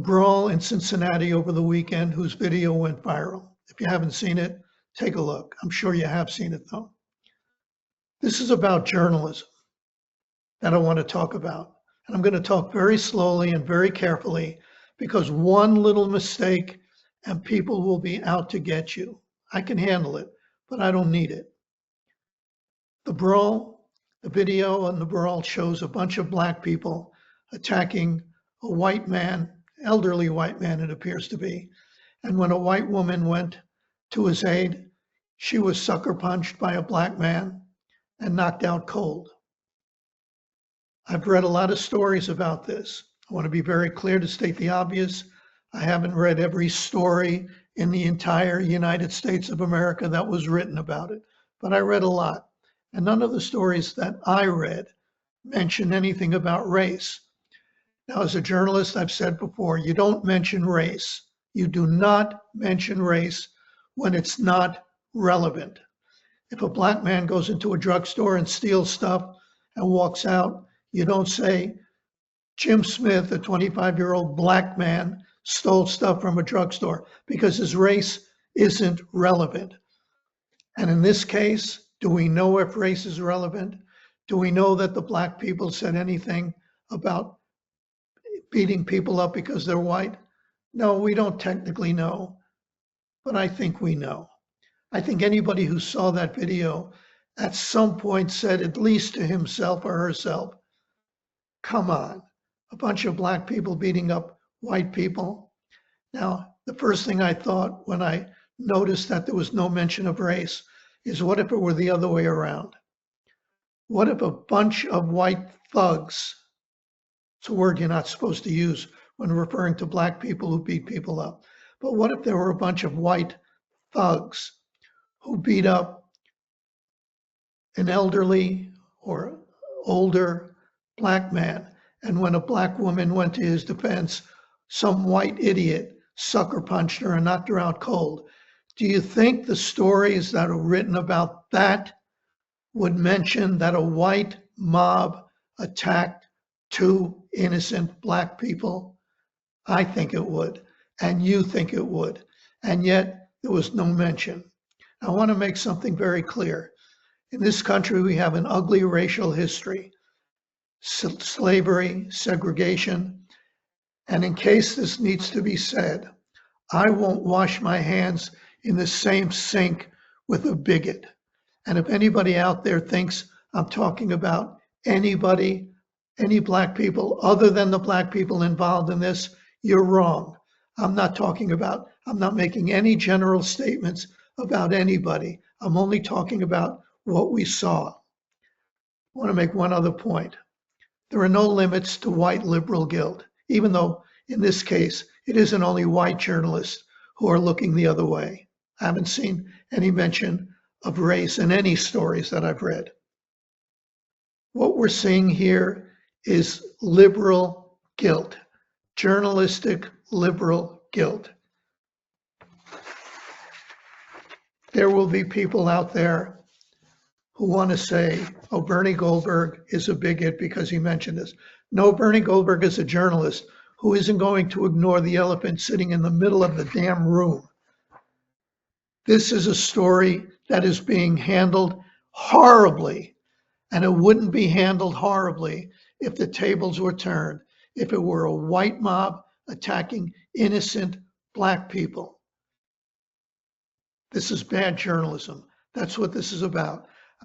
brawl in Cincinnati over the weekend whose video went viral. If you haven't seen it, take a look. I'm sure you have seen it though. This is about journalism that I want to talk about. And I'm going to talk very slowly and very carefully because one little mistake and people will be out to get you. I can handle it, but I don't need it. The brawl, the video on the brawl shows a bunch of black people attacking a white man, elderly white man it appears to be. And when a white woman went to his aid, she was sucker punched by a black man and knocked out cold. I've read a lot of stories about this. I want to be very clear to state the obvious. I haven't read every story in the entire United States of America that was written about it, but I read a lot. And none of the stories that I read mention anything about race. Now, as a journalist, I've said before, you don't mention race. You do not mention race when it's not relevant. If a black man goes into a drugstore and steals stuff and walks out, you don't say, Jim Smith, a 25-year-old black man, stole stuff from a drugstore, because his race isn't relevant. And in this case, do we know if race is relevant? Do we know that the black people said anything about beating people up because they're white? No, we don't technically know, but I think we know. I think anybody who saw that video at some point said, at least to himself or herself, come on, a bunch of black people beating up white people. Now, the first thing I thought when I noticed that there was no mention of race is, what if it were the other way around? What if a bunch of white thugs, it's a word you're not supposed to use when referring to black people who beat people up, but what if there were a bunch of white thugs who beat up an elderly or older black man, and when a black woman went to his defense, some white idiot sucker punched her and knocked her out cold? Do you think the stories that are written about that would mention that a white mob attacked two innocent black people? I think it would, and you think it would, and yet there was no mention. I want to make something very clear. In this country, we have an ugly racial history, slavery, segregation, and in case this needs to be said, I won't wash my hands in the same sink with a bigot. And if anybody out there thinks I'm talking about anybody, any black people other than the black people involved in this, you're wrong. I'm not making any general statements about anybody. I'm only talking about what we saw. I want to make one other point. There are no limits to white liberal guilt, even though in this case, it isn't only white journalists who are looking the other way. I haven't seen any mention of race in any stories that I've read. What we're seeing here is liberal guilt, journalistic liberal guilt. There will be people out there who want to say, oh, Bernie Goldberg is a bigot because he mentioned this. No, Bernie Goldberg is a journalist who isn't going to ignore the elephant sitting in the middle of the damn room. This is a story that is being handled horribly, and it wouldn't be handled horribly if the tables were turned, if it were a white mob attacking innocent black people. This is bad journalism. That's what this is about.